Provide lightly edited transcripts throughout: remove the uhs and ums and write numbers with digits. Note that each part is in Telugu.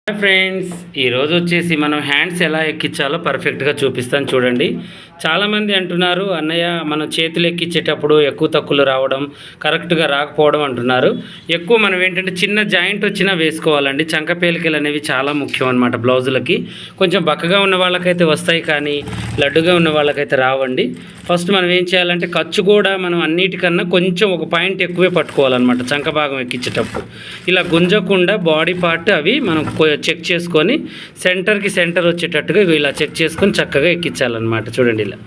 హాయ్ ఫ్రెండ్స్, ఈరోజు వచ్చేసి మనం హ్యాండ్స్ ఎలా ఎక్కించాలో పర్ఫెక్ట్గా చూపిస్తాను చూడండి. చాలామంది అంటున్నారు, అన్నయ్య మనం చేతులు ఎక్కించేటప్పుడు ఎక్కువ తక్కువలు రావడం, కరెక్ట్గా రాకపోవడం అంటున్నారు. ఎక్కువ మనం ఏంటంటే చిన్న జాయింట్ వచ్చినా వేసుకోవాలండి. చంకపేలికలు అనేవి చాలా ముఖ్యం అనమాట బ్లౌజులకి. కొంచెం బక్కగా ఉన్న వాళ్ళకైతే వస్తాయి, కానీ లడ్డుగా ఉన్న వాళ్ళకైతే రావండి. ఫస్ట్ మనం ఏం చేయాలంటే ఖర్చు కూడా మనం అన్నిటికన్నా కొంచెం ఒక పాయింట్ ఎక్కువే పట్టుకోవాలన్నమాట. చంక భాగం ఎక్కించేటప్పుడు ఇలా గుంజకుండా బాడీ పార్ట్ అవి మనం చెక్ చేసుకొని సెంటర్కి సెంటర్ వచ్చేటట్టుగా ఇలా చెక్ చేసుకొని చక్కగా ఎక్కించాలన్నమాట. చూడండి ఇలా.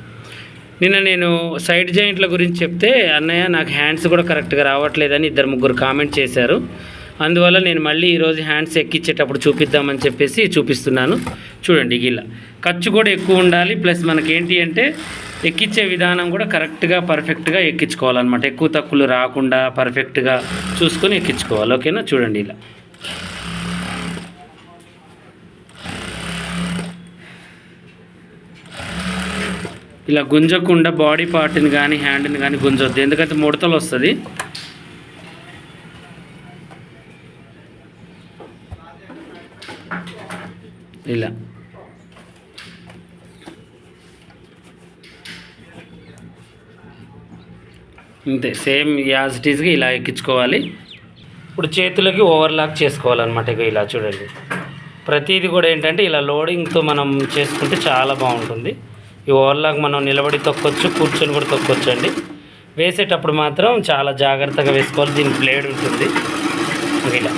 నిన్న నేను సైడ్ జాయింట్ల గురించి చెప్తే, అన్నయ్య నాకు హ్యాండ్స్ కూడా కరెక్ట్గా రావట్లేదని 2-3 కామెంట్ చేశారు. అందువల్ల నేను మళ్ళీ ఈరోజు హ్యాండ్స్ ఎక్కించేటప్పుడు చూపిద్దామని చెప్పేసి చూపిస్తున్నాను. చూడండి ఇలా. ఖర్చు కూడా ఎక్కువ ఉండాలి, ప్లస్ మనకేంటి అంటే ఎక్కించే విధానం కూడా కరెక్ట్గా పర్ఫెక్ట్గా ఎక్కించుకోవాలన్నమాట. ఎక్కువ తక్కువలు రాకుండా పర్ఫెక్ట్గా చూసుకొని ఎక్కించుకోవాలి. ఓకేనా? చూడండి ఇలా. ఇలా గుంజకుండా బాడీ పార్ట్ని కానీ హ్యాండ్ని కానీ గుంజొద్దు, ఎందుకంటే ముడతలు వస్తుంది. ఇలా అంతే, సేమ్ యాజ్ ఇట్ ఈస్గా ఇలా ఎక్కించుకోవాలి. ఇప్పుడు చేతులకి ఓవర్లాక్ చేసుకోవాలన్నమాట. ఇక ఇలా చూడండి. ప్రతిదీ కూడా ఏంటంటే ఇలా లోడింగ్తో మనం చేసుకుంటే చాలా బాగుంటుంది. ఈ ఓవర్లాక్ మనం నిలబడి తొక్కొచ్చు, కూర్చొని కూడా తొక్కొచ్చు అండి. వేసేటప్పుడు మాత్రం చాలా జాగ్రత్తగా వేసుకోవాలి. దీనికి బ్లేడ్ ఉంటుంది. ఇలా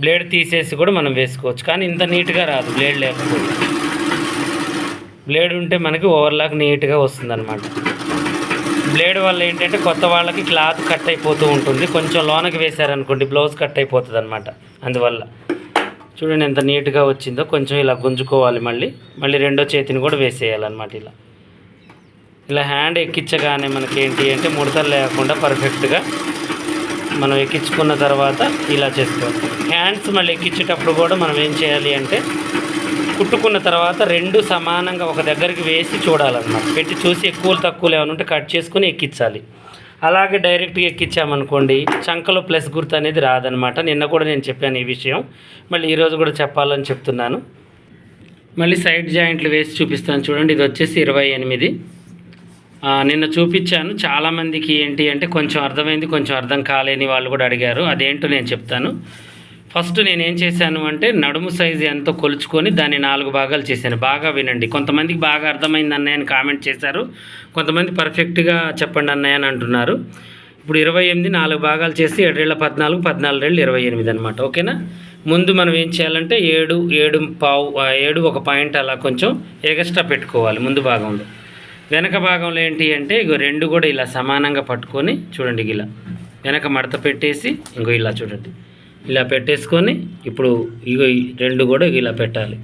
బ్లేడ్ తీసేసి కూడా మనం వేసుకోవచ్చు, కానీ ఇంత నీట్గా రాదు బ్లేడ్ లేకపోతే. బ్లేడ్ ఉంటే మనకి ఓవర్లాక్ నీట్గా వస్తుంది అన్నమాట. బ్లేడ్ వల్ల ఏంటంటే కొత్త వాళ్ళకి క్లాత్ కట్ అయిపోతూ ఉంటుంది. కొంచెం లోనకి వేశారనుకోండి బ్లౌజ్ కట్ అయిపోతుంది అన్నమాట. అందువల్ల చూడండి ఎంత నీట్గా వచ్చిందో. కొంచెం ఇలా గుంజుకోవాలి. మళ్ళీ రెండో చేతిని కూడా వేసేయాలన్నమాట. ఇలా హ్యాండ్ ఎక్కించగానే మనకేంటి అంటే ముడతలు లేకుండా పర్ఫెక్ట్గా మనం ఎక్కించుకున్న తర్వాత ఇలా చేసుకోవాలి. హ్యాండ్స్ మళ్ళీ ఎక్కించేటప్పుడు కూడా మనం ఏం చేయాలి అంటే కుట్టుకున్న తర్వాత రెండు సమానంగా ఒక దగ్గరికి వేసి చూడాలన్నమాట. పెట్టి చూసి ఎక్కువలు తక్కువలు ఏమైనా ఉంటే కట్ చేసుకొని ఎక్కించాలి. అలాగే డైరెక్ట్గా ఎక్కించామనుకోండి చంకలో ప్లస్ గుర్తు అనేది రాదనమాట. నిన్న కూడా నేను చెప్పాను ఈ విషయం, మళ్ళీ ఈరోజు కూడా చెప్పాలని చెప్తున్నాను. మళ్ళీ సైడ్ జాయింట్లు వేసి చూపిస్తాను చూడండి. ఇది వచ్చేసి 28. నిన్న చూపించాను. చాలామందికి ఏంటి అంటే కొంచెం అర్థమైంది, కొంచెం అర్థం కాలేని వాళ్ళు కూడా అడిగారు. అదేంటో నేను చెప్తాను. ఫస్ట్ నేనేం చేశాను అంటే నడుము సైజు ఎంతో కొలుచుకొని దాన్ని 4 భాగాలు చేశాను. బాగా వినండి. కొంతమందికి బాగా అర్థమైంది అన్నయ్య అని కామెంట్ చేశారు, కొంతమంది పర్ఫెక్ట్గా చెప్పండి అన్నయ్య అని అంటున్నారు. ఇప్పుడు 28 4 భాగాలు చేసి 7 14 14 28 అనమాట. ఓకేనా? ముందు మనం ఏం చేయాలంటే 7 ఒక పాయింట్ అలా కొంచెం ఎగస్ట్రా పెట్టుకోవాలి ముందు భాగంలో. వెనక భాగంలో ఏంటి అంటే ఇగో 2 కూడా ఇలా సమానంగా పట్టుకొని చూడండి. ఇలా వెనక మడత పెట్టేసి ఇంకో ఇలా చూడండి, ఇలా పెట్టేసుకొని ఇప్పుడు ఇగో 2 కూడా ఇలా పెట్టాలి.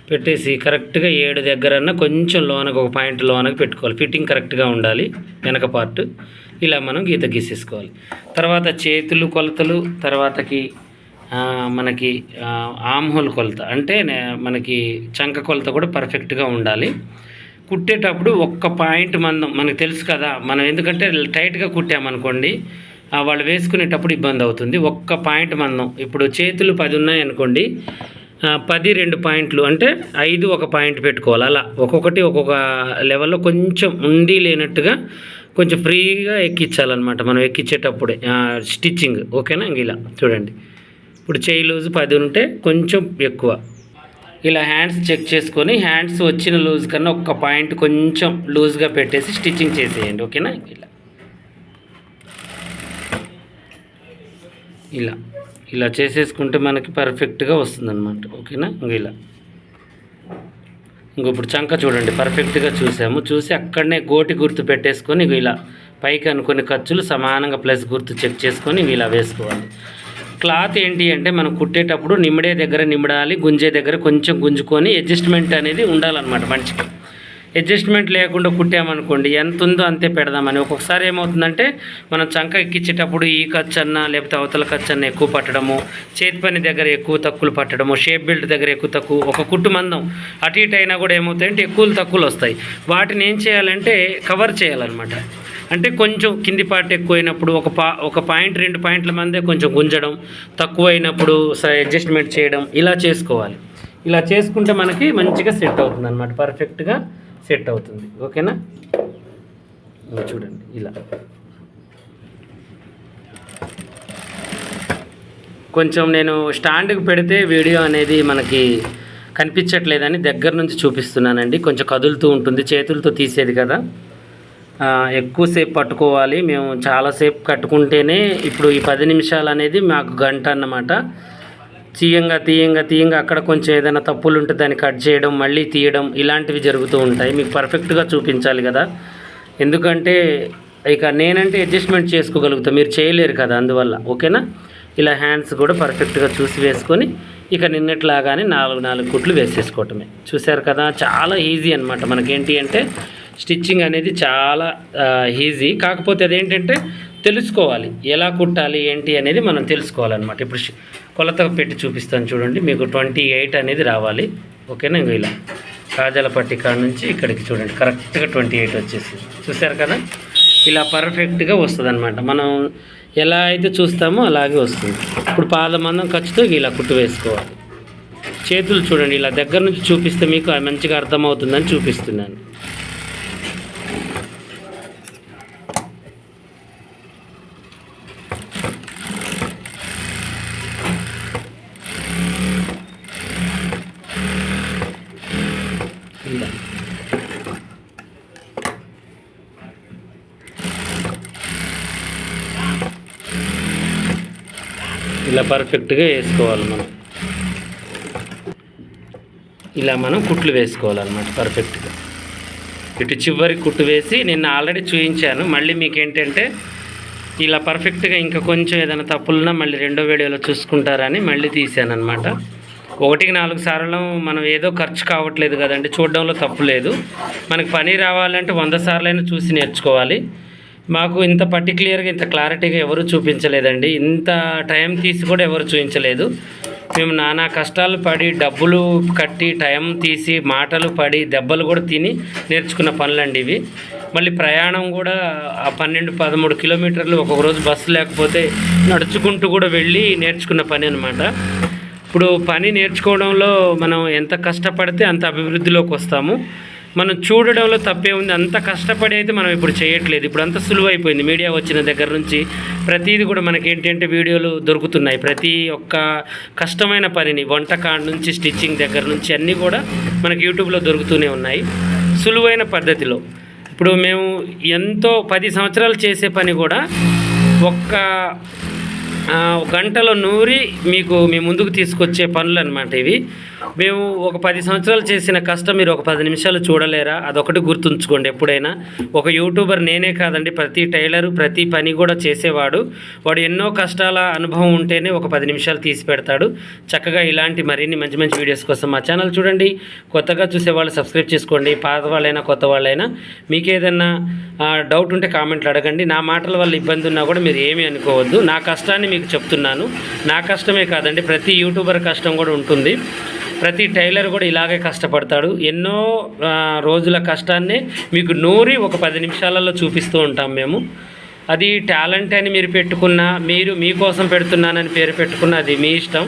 పెట్టేసి కరెక్ట్గా 7 దగ్గరన్నా కొంచెం లోనకు ఒక పాయింట్ లోనకి పెట్టుకోవాలి. ఫిట్టింగ్ కరెక్ట్గా ఉండాలి వెనక పార్ట్. ఇలా మనం గీత గీసేసుకోవాలి. తర్వాత చేతులు కొలతలు, తర్వాతకి మనకి ఆమ్హోల్ కొలత అంటే మనకి చంక కొలత కూడా పర్ఫెక్ట్గా ఉండాలి. కుట్టేటప్పుడు ఒక్క పాయింట్ మందం మనకు తెలుసు కదా. మనం ఎందుకంటే టైట్గా కుట్టామనుకోండి వాళ్ళు వేసుకునేటప్పుడు ఇబ్బంది అవుతుంది. ఒక్క పాయింట్ మందం. ఇప్పుడు చేతులు 10 ఉన్నాయనుకోండి, 10 2 పాయింట్లు అంటే 5 ఒక పాయింట్ పెట్టుకోవాలి. అలా ఒక్కొక్కటి ఒక్కొక్క లెవెల్లో కొంచెం ఉండి లేనట్టుగా కొంచెం ఫ్రీగా ఎక్కించాలన్నమాట మనం ఎక్కించేటప్పుడే స్టిచ్చింగ్. ఓకేనా? ఇలా చూడండి. ఇప్పుడు చేయి లూజు 10 ఉంటే కొంచెం ఎక్కువ. ఇలా హ్యాండ్స్ చెక్ చేసుకొని హ్యాండ్స్ వచ్చిన లూజ్ కన్నా ఒక్క పాయింట్ కొంచెం లూజ్గా పెట్టేసి స్టిచ్చింగ్ చేసేయండి. ఓకేనా? ఇలా చేసేసుకుంటే మనకి పర్ఫెక్ట్గా వస్తుందన్నమాట. ఓకేనా? ఇలా ఇప్పుడు చంక చూడండి పర్ఫెక్ట్గా చూసి అక్కడనే గోటి గుర్తు పెట్టేసుకొని ఇలా పైకి అనుకునే ఖర్చులు సమానంగా ప్లస్ గుర్తు చెక్ చేసుకొని ఇలా వేసుకోవాలి. క్లాత్ ఏంటి అంటే మనం కుట్టేటప్పుడు నిమిడే దగ్గర నిమిడాలి, గుంజే దగ్గర కొంచెం గుంజుకొని అడ్జస్ట్మెంట్ అనేది ఉండాలన్నమాట. మంచిగా అడ్జస్ట్మెంట్ లేకుండా కుట్టామనుకోండి ఎంత ఉందో అంతే పెడదామని. ఒక్కొక్కసారి ఏమవుతుందంటే మనం చంక ఎక్కించేటప్పుడు ఈ ఖర్చు అన్నా లేకపోతే అవతల ఖర్చు అన్న ఎక్కువ పట్టడము, చేతి పని దగ్గర ఎక్కువ తక్కువలు పట్టడము, షేప్ బెల్ట్ దగ్గర ఎక్కువ తక్కువ, ఒక కుట్టు మందం అటు ఇటు అయినా కూడా ఏమవుతాయంటే ఎక్కువలు తక్కువలు వస్తాయి. వాటిని ఏం చేయాలంటే కవర్ చేయాలన్నమాట. అంటే కొంచెం కింది పార్ట్ ఎక్కువైనప్పుడు ఒక పాయింట్ 2 పాయింట్ల మందే కొంచెం గుంజడం, తక్కువైనప్పుడు అడ్జస్ట్మెంట్ చేయడం ఇలా చేసుకోవాలి. ఇలా చేసుకుంటే మనకి మంచిగా సెట్ అవుతుంది అన్నమాట, పర్ఫెక్ట్గా సెట్ అవుతుంది. ఓకేనా, చూడండి ఇలా కొంచెం నేను స్టాండ్కి పెడితే వీడియో అనేది మనకి కనిపించట్లేదని దగ్గర నుంచి చూపిస్తున్నానండి. కొంచెం కదులుతూ ఉంటుంది, చేతులతో తీసేది కదా, ఎక్కువసేపు పట్టుకోవాలి. మేము చాలాసేపు కట్టుకుంటేనే ఇప్పుడు ఈ 10 నిమిషాలు అనేది మాకు గంట అన్నమాట. తీయంగా అక్కడ కొంచెం ఏదైనా తప్పులు ఉంటే దాన్ని కట్ చేయడం, మళ్ళీ తీయడం ఇలాంటివి జరుగుతూ ఉంటాయి. మీకు పర్ఫెక్ట్గా చూపించాలి కదా, ఎందుకంటే ఇక నేనంటే అడ్జస్ట్మెంట్ చేసుకోగలుగుతా, మీరు చేయలేరు కదా, అందువల్ల. ఓకేనా, ఇలా హ్యాండ్స్ కూడా పర్ఫెక్ట్గా చూసి వేసుకొని ఇక నిన్నట్లాగానే 4 కుట్లు వేసేసుకోవటమే. చూశారు కదా, చాలా ఈజీ అనమాట. మనకేంటి అంటే స్టిచ్చింగ్ అనేది చాలా ఈజీ. కాకపోతే అదేంటంటే తెలుసుకోవాలి, ఎలా కుట్టాలి ఏంటి అనేది మనం తెలుసుకోవాలన్నమాట. ఇప్పుడు కొలత పెట్టి చూపిస్తాను చూడండి, మీకు 28 అనేది రావాలి. ఓకేనా, ఇంకో ఇలా కాజాల పట్టి కాడ నుంచి ఇక్కడికి చూడండి కరెక్ట్గా 28 వచ్చేసి. చూశారు కదా, ఇలా పర్ఫెక్ట్గా వస్తుంది అనమాట. మనం ఎలా అయితే చూస్తామో అలాగే వస్తుంది. ఇప్పుడు పాదమందం ఖర్చుతో ఇలా కుట్టు వేసుకోవాలి. చేతులు చూడండి, ఇలా దగ్గర నుంచి చూపిస్తే మీకు మంచిగా అర్థమవుతుందని చూపిస్తున్నాను. ఇలా పర్ఫెక్ట్గా వేసుకోవాలి మనం. ఇలా మనం కుట్లు వేసుకోవాలన్నమాట పర్ఫెక్ట్గా. ఇటు చివరి కుట్టు వేసి నిన్న ఆల్రెడీ చూపించాను. మళ్ళీ మీకు ఏంటంటే ఇలా పర్ఫెక్ట్గా ఇంకా కొంచెం ఏదైనా తప్పులున్నా మళ్ళీ రెండో వీడియోలో చూసుకుంటారని మళ్ళీ తీసాను అనమాట. 1కి 4 సార్లు మనం ఏదో ఖర్చు కావట్లేదు కదండి, చూడడంలో తప్పు లేదు. మనకు పని రావాలంటే 100 సార్లైనా చూసి నేర్చుకోవాలి. మాకు ఇంత పర్టిక్యులర్గా ఇంత క్లారిటీగా ఎవరు చూపించలేదండి, ఇంత టైం తీసి కూడా ఎవరు చూపించలేదు. మేము నానా కష్టాలు పడి డబ్బులు కట్టి టైం తీసి మాటలు పడి దెబ్బలు కూడా తిని నేర్చుకున్న పనులండి ఇవి. మళ్ళీ ప్రయాణం కూడా 12-13 కిలోమీటర్లు, ఒక్కొక్క రోజు బస్సు లేకపోతే నడుచుకుంటూ కూడా వెళ్ళి నేర్చుకున్న పని అనమాట. ఇప్పుడు పని నేర్చుకోవడంలో మనం ఎంత కష్టపడితే అంత అభివృద్ధిలోకి వస్తాము. మనం చూడడంలో తప్పే ఉంది, అంత కష్టపడి అయితే మనం ఇప్పుడు చేయట్లేదు. ఇప్పుడు అంత సులువైపోయింది మీడియా వచ్చిన దగ్గర నుంచి. ప్రతిదీ కూడా మనకి ఏంటంటే వీడియోలు దొరుకుతున్నాయి. ప్రతి ఒక్క కష్టమైన పనిని, వంట కాడ నుంచి స్టిచ్చింగ్ దగ్గర నుంచి అన్నీ కూడా మనకి యూట్యూబ్లో దొరుకుతూనే ఉన్నాయి సులువైన పద్ధతిలో. ఇప్పుడు మేము ఎంతో 10 సంవత్సరాలు చేసే పని కూడా ఒక్క గంటలో నూరి మీకు మీ ముందుకు తీసుకొచ్చే పనులు అనమాట ఇవి. మేము ఒక 10 సంవత్సరాలు చేసిన కష్టం మీరు ఒక 10 నిమిషాలు చూడలేరా? అదొకటి గుర్తుంచుకోండి ఎప్పుడైనా. ఒక యూట్యూబర్ నేనే కాదండి, ప్రతి టైలరు ప్రతి పని కూడా చేసేవాడు. వాడు ఎన్నో కష్టాల అనుభవం ఉంటేనే ఒక 10 నిమిషాలు తీసి పెడతాడు. చక్కగా ఇలాంటి మరిన్ని మంచి మంచి వీడియోస్ కోసం మా ఛానల్ చూడండి. కొత్తగా చూసేవాళ్ళు సబ్స్క్రైబ్ చేసుకోండి. పాత వాళ్ళైనా కొత్త వాళ్ళైనా మీకు ఏదైనా డౌట్ ఉంటే కామెంట్లు అడగండి. నా మాటల వల్ల ఇబ్బంది ఉన్నా కూడా మీరు ఏమీ అనుకోవద్దు. నా కష్టాన్ని మీకు చెప్తున్నాను. నా కష్టమే కాదండి, ప్రతి యూట్యూబర్ కష్టం కూడా ఉంటుంది. ప్రతి టైలర్ కూడా ఇలాగే కష్టపడతాడు. ఎన్నో రోజుల కష్టాన్ని మీకు నూరి ఒక 10 నిమిషాలలో చూపిస్తూ ఉంటాం మేము. అది టాలెంట్ అని మీరు పెట్టుకున్నా, మీరు మీకోసం పెడుతున్నానని పేరు పెట్టుకున్నా అది మీ ఇష్టం.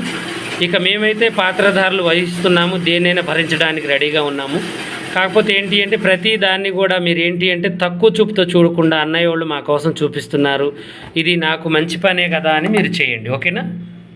ఇక మేమైతే పాత్రధారులు వహిస్తున్నాము, దేన్నైనా భరించడానికి రెడీగా ఉన్నాము. కాకపోతే ఏంటి అంటే ప్రతి దాన్ని కూడా మీరు ఏంటి అంటే తక్కువ చూపుతో చూడకుండా అన్నయ్య వాళ్ళు మా కోసం చూపిస్తున్నారు, ఇది నాకు మంచి పనే కదా అని మీరు చేయండి. ఓకేనా?